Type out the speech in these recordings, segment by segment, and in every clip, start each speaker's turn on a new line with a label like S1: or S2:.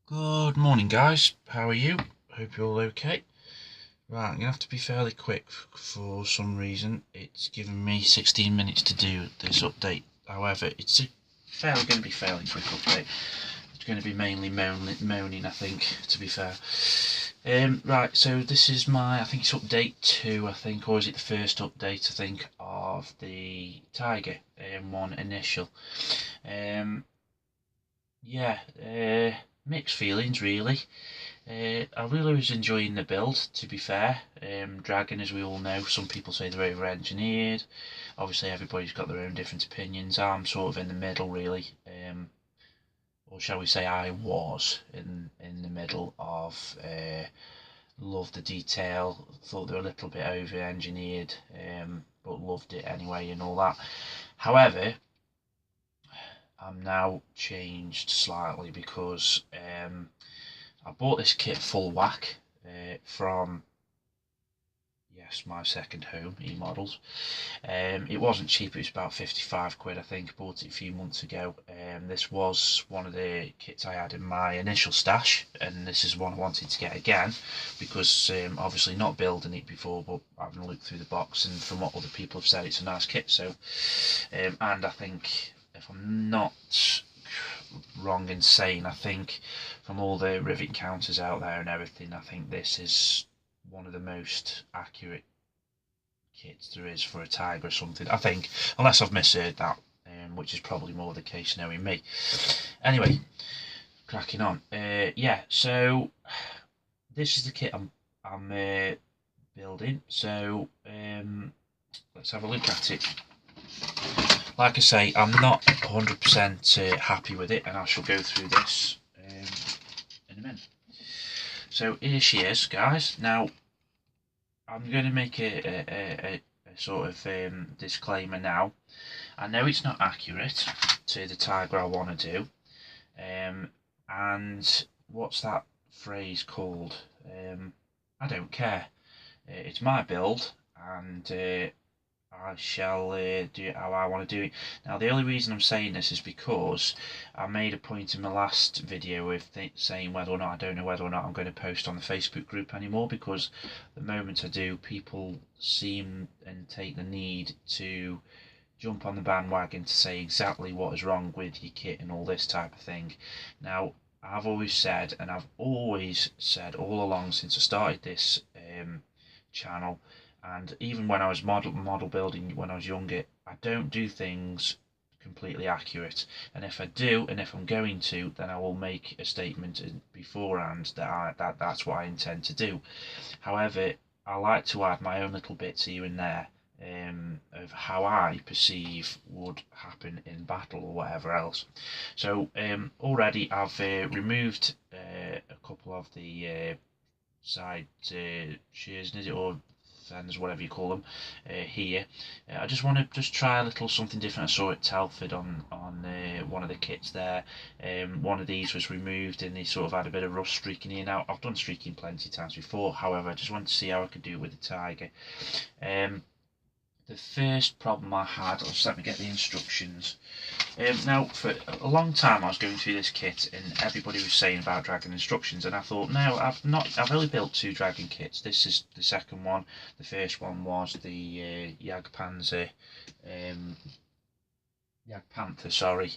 S1: Good morning, guys. How are you? Hope you're all okay. Right, I'm gonna have to be fairly quick for some reason. It's given me 16 minutes to do this update. However, it's going to be fairly quick update. It's going to be mainly moaning, I think, to be fair. Right, so this is I think it's update 2, I think, or is it the first update, I think, of the Tiger one initial. Yeah, mixed feelings really. I really was enjoying the build, to be fair. Dragon, as we all know, some people say they're over-engineered. Obviously, everybody's got their own different opinions. I'm sort of in the middle, really. Or shall we say I was in the middle of loved the detail, thought they were a little bit over-engineered, but loved it anyway and all that. However, I'm now changed slightly because I bought this kit full whack from, yes, my second home, E-Models. It wasn't cheap, it was about 55 quid, I think. Bought it a few months ago. This was one of the kits I had in my initial stash, and this is one I wanted to get again because obviously not building it before, but having a look through the box, and from what other people have said, it's a nice kit. So, and I think, if I'm not wrong in saying, I think from all the rivet counters out there and everything, I think this is one of the most accurate kits there is for a Tiger or something, I think, unless I've misheard that, which is probably more the case knowing me. Anyway, cracking on. Yeah, so this is the kit I'm building. So let's have a look at it. Like I say, I'm not 100% happy with it, and I shall go through this in a minute. So here she is, guys. Now, I'm going to make a sort of disclaimer now. I know it's not accurate to the Tiger I want to do. And what's that phrase called? I don't care. It's my build, and I shall do it how I want to do it. Now, the only reason I'm saying this is because I made a point in my last video of saying whether or not I don't know whether or not I'm going to post on the Facebook group anymore, because the moment I do, people seem and take the need to jump on the bandwagon to say exactly what is wrong with your kit and all this type of thing. Now, I've always said, and I've always said all along since I started this channel, and even when I was model building when I was younger, I don't do things completely accurate. And if I do, and if I'm going to, then I will make a statement beforehand that that's what I intend to do. However, I like to add my own little bits here and there of how I perceive would happen in battle or whatever else. So already I've removed a couple of the side shears, is it, or fenders, whatever you call them, here. I just want to try a little something different. I saw it Telford on one of the kits there. One of these was removed and they sort of had a bit of rust streaking in. Now, I've done streaking plenty of times before, however, I just wanted to see how I could do it with the Tiger. The first problem I had, just let me get the instructions. Now, for a long time I was going through this kit and everybody was saying about Dragon instructions, and I thought, no, I've only built 2 Dragon kits. This is the second one. The first one was the Jagdpanther, sorry,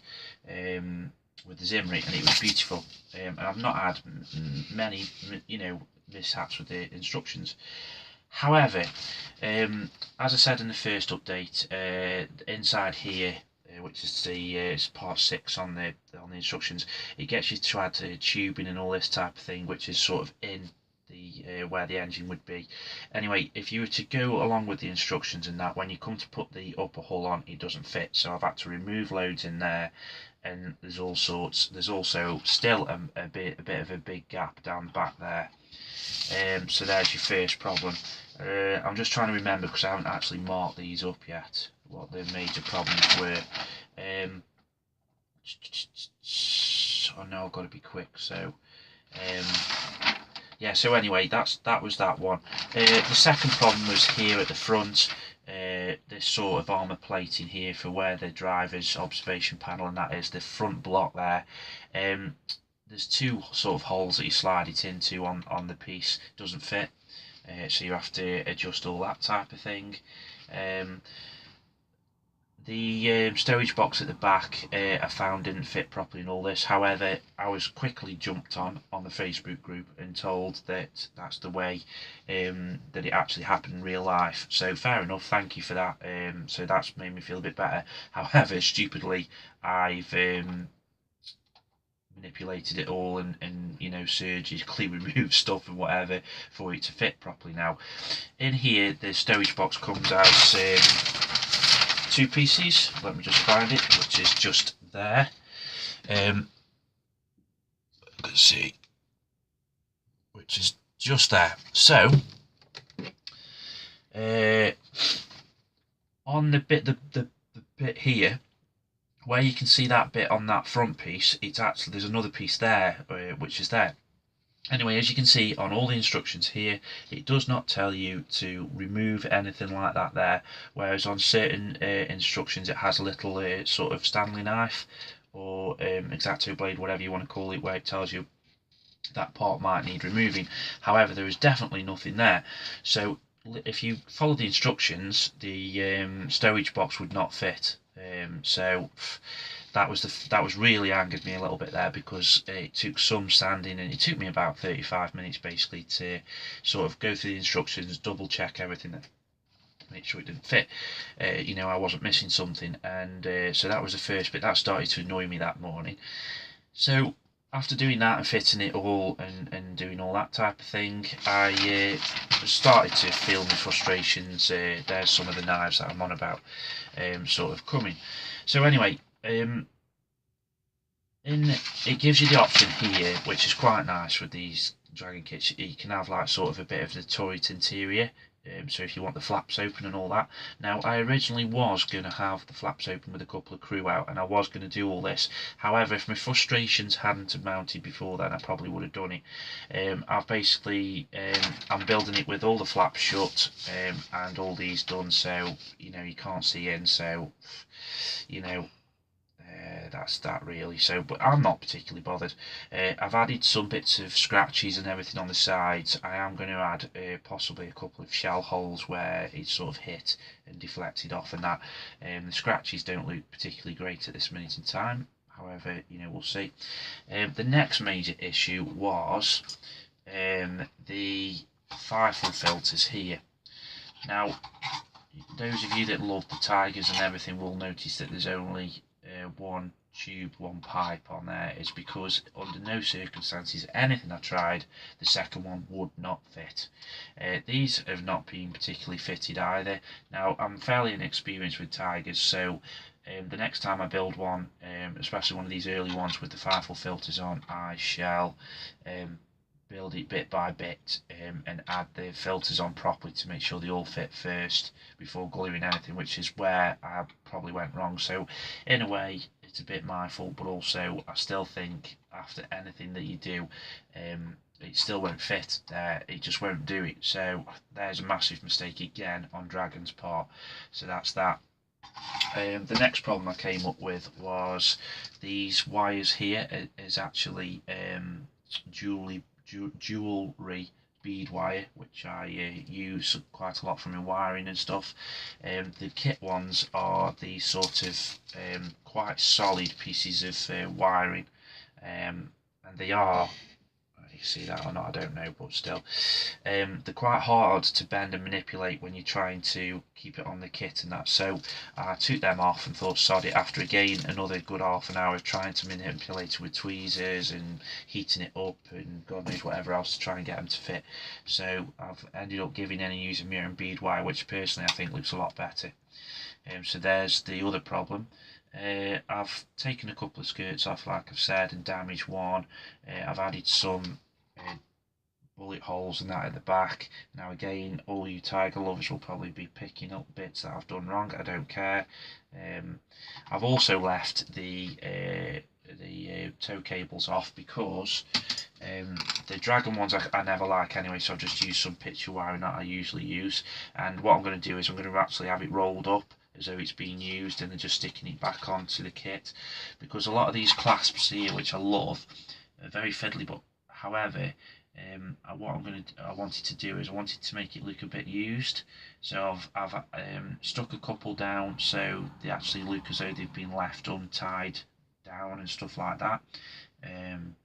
S1: with the Zimri, and it was beautiful. And I've not had many, mishaps with the instructions. However, as I said in the first update, inside here, which is the part 6 on the instructions, it gets you to add tubing and all this type of thing, which is sort of in the where the engine would be. Anyway, if you were to go along with the instructions and that, when you come to put the upper hull on, it doesn't fit. So I've had to remove loads in there, and there's all sorts. There's also still a bit of a big gap down the back there. So there's your first problem. I'm just trying to remember, because I haven't actually marked these up yet, what the major problems were. I know I've got to be quick, so yeah, so anyway, that was that one. The second problem was here at the front. This sort of armour plating here for where the driver's observation panel, and that is the front block there. there's two sort of holes that you slide it into on the piece. It doesn't fit, so you have to adjust all that type of thing. The stowage box at the back I found didn't fit properly in all this. However, I was quickly jumped on the Facebook group and told that that's the way that it actually happened in real life. So fair enough, thank you for that. So that's made me feel a bit better. However, stupidly, I've manipulated it all and you know, surgically removed stuff and whatever for it to fit properly. Now, in here, the stowage box comes as two pieces. Let me just find it, which is just there. Let's see, which is just there. So on the bit here, where you can see that bit on that front piece, it's actually, there's another piece there, which is there. Anyway, as you can see on all the instructions here, it does not tell you to remove anything like that there, whereas on certain instructions it has a little sort of Stanley knife or X-Acto blade, whatever you want to call it, where it tells you that part might need removing. However, there is definitely nothing there. So if you follow the instructions, the stowage box would not fit. So that was really angered me a little bit there, because it took some sanding, and it took me about 35 minutes basically to sort of go through the instructions, double check everything, make sure it didn't fit, you know, I wasn't missing something. And so that was the first bit that started to annoy me that morning. So after doing that and fitting it all and doing all that type of thing, I started to feel my frustrations. There's some of the knives that I'm on about sort of coming. So anyway, it gives you the option here, which is quite nice with these Dragon kits. You can have like sort of a bit of the turret interior, so if you want the flaps open and all that. Now, I originally was going to have the flaps open with a couple of crew out, and I was going to do all this. However, if my frustrations hadn't mounted before then, I probably would have done it. I've basically, I'm building it with all the flaps shut and all these done, so you know, you can't see in, so you know, that's that really. So, but I'm not particularly bothered. I've added some bits of scratches and everything on the sides. I am going to add possibly a couple of shell holes where it's sort of hit and deflected off, and that. The scratches don't look particularly great at this minute in time. However, you know, we'll see. The next major issue was the FIFO filters here. Now, those of you that love the Tigers and everything will notice that there's only one tube, one pipe on there. Is because under no circumstances, anything I tried, the second one would not fit. These have not been particularly fitted either. Now, I'm fairly inexperienced with Tigers, so the next time I build one, especially one of these early ones with the FIFO filters on, I shall build it bit by bit and add the filters on properly to make sure they all fit first before gluing anything, which is where I probably went wrong. So in a way, it's a bit my fault, but also I still think after anything that you do, it still won't fit there. It just won't do it. So there's a massive mistake again on Dragon's part. So that's that. The next problem I came up with was these wires here is actually jewelry bead wire, which I use quite a lot for my wiring and stuff. The kit ones are these sort of quite solid pieces of wiring, and they are, you see that or not, I don't know, but still, they're quite hard to bend and manipulate when you're trying to keep it on the kit and that. So I took them off and thought, sod it, after again another good half an hour of trying to manipulate it with tweezers and heating it up and God knows whatever else to try and get them to fit. So I've ended up giving in and using my own bead wire, which personally I think looks a lot better. So there's the other problem. I've taken a couple of skirts off, like I've said, and damaged one. I've added some bullet holes and that at the back. Now again, all you Tiger lovers will probably be picking up bits that I've done wrong. I don't care. I've also left the tow cables off because the Dragon ones I never like anyway, so I've just used some picture wiring that I usually use. And what I'm going to do is I'm going to actually have it rolled up as though it's being used and then just sticking it back onto the kit, because a lot of these clasps here, which I love, very fiddly, but however, what I wanted to do is I wanted to make it look a bit used. So I've stuck a couple down so they actually look as though they've been left untied down and stuff like that. And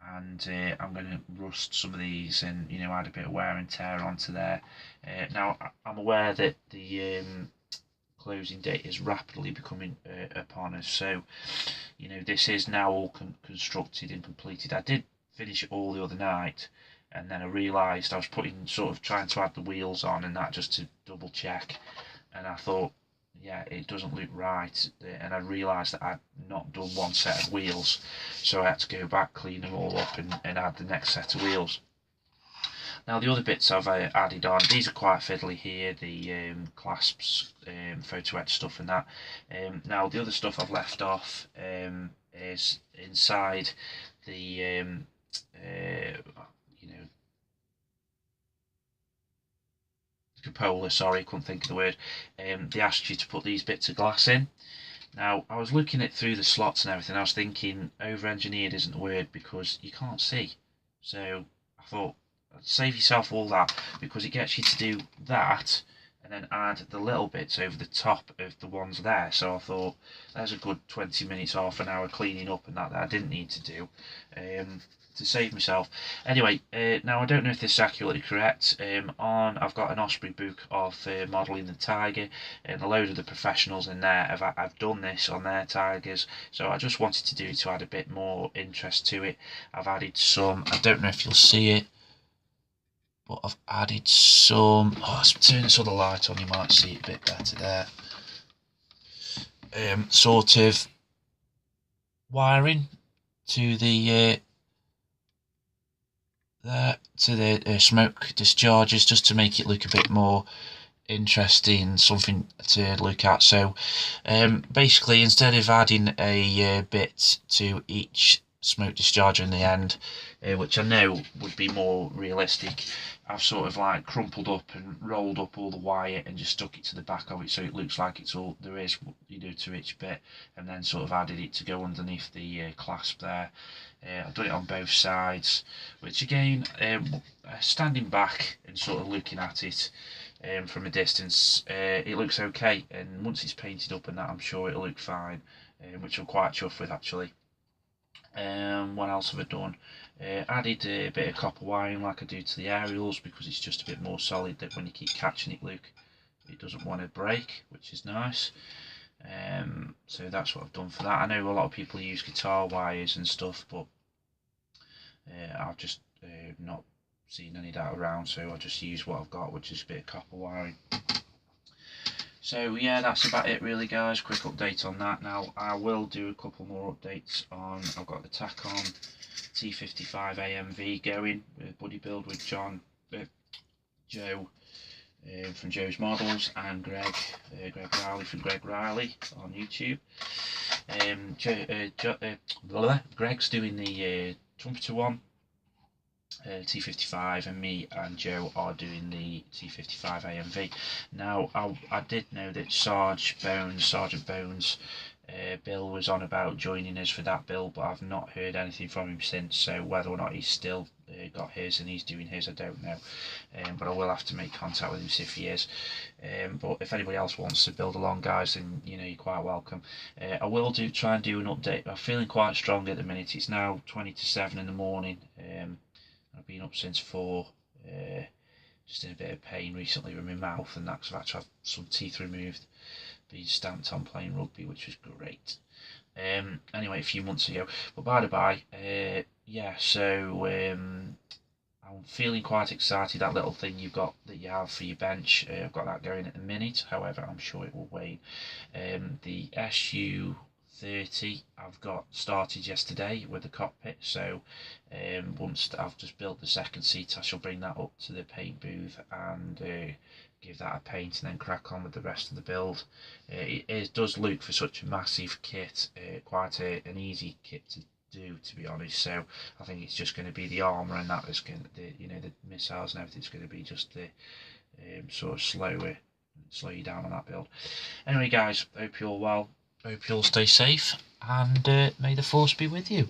S1: I'm going to rust some of these and add a bit of wear and tear onto there. Now I'm aware that the closing date is rapidly becoming upon us, so this is now all constructed and completed. I did finish it all the other night, and then I realised I was trying to add the wheels on and that just to double check, and I thought, yeah, it doesn't look right, and I realised that I'd not done one set of wheels, so I had to go back, clean them all up and add the next set of wheels. Now the other bits I've added on, these are quite fiddly here, the clasps, photo etch stuff and that. Now the other stuff I've left off is inside the cupola, sorry, couldn't think of the word. They asked you to put these bits of glass in. Now I was looking at through the slots and everything, I was thinking over-engineered isn't a word because you can't see. So I thought, save yourself all that, because it gets you to do that and then add the little bits over the top of the ones there. So I thought there's a good 20 minutes, half an hour cleaning up and that I didn't need to do to save myself. Anyway, now I don't know if this is accurately correct. I've got an Osprey book of modelling the Tiger, and a load of the professionals in there I've done this on their Tigers, so I just wanted to do it to add a bit more interest to it. I've added some, I don't know if you'll see it, but I've added some, let's turn this other light on, you might see it a bit better there. Sort of wiring to the smoke discharges, just to make it look a bit more interesting, something to look at. So basically, instead of adding a bit to each smoke discharger in the end, which I know would be more realistic, I've sort of like crumpled up and rolled up all the wire and just stuck it to the back of it, so it looks like it's all there is to each bit, and then sort of added it to go underneath the clasp there. I've done it on both sides, which again, standing back and sort of looking at it from a distance, it looks okay, and once it's painted up and that, I'm sure it'll look fine, which I'm quite chuffed with actually. What else have I done? Added a bit of copper wiring like I do to the aerials, because it's just a bit more solid, that when you keep catching it, look, it doesn't want to break, which is nice. So that's what I've done for that. I know a lot of people use guitar wires and stuff, but I've just not seen any of that around, so I just use what I've got, which is a bit of copper wiring. So yeah, that's about it really, guys. Quick update on that. Now I will do a couple more updates on, I've got the Tacon T55 AMV going, buddy build with Joe from Joe's Models, and Greg Riley from Greg Riley on YouTube. Greg's doing the trumpeter one, T55, and me and Joe are doing the T55 AMV. Now I did know that Sergeant Bones Bill was on about joining us for that build, but I've not heard anything from him since, so whether or not he's still got his and he's doing his, I don't know, but I will have to make contact with him, see if he is. But if anybody else wants to build along, guys, then you're quite welcome. I will try and do an update. I'm feeling quite strong at the minute. It's now 20 to 7 in the morning. I've been up since 4, just in a bit of pain recently with my mouth and that, because I've had to have some teeth removed, being stamped on playing rugby, which was great. Anyway, a few months ago. But by the by, yeah, so I'm feeling quite excited. That little thing you've got that you have for your bench, I've got that going at the minute, however I'm sure it will wane. The SU30 I've got started yesterday with the cockpit, so once I've just built the second seat, I shall bring that up to the paint booth and give that a paint, and then crack on with the rest of the build. It does look, for such a massive kit, quite an easy kit to do, to be honest. So I think it's just going to be the armour and that is going to, the missiles and everything's going to be just the sort of slow you down on that build. Anyway, guys, hope you're all well, hope you all stay safe, and may the force be with you.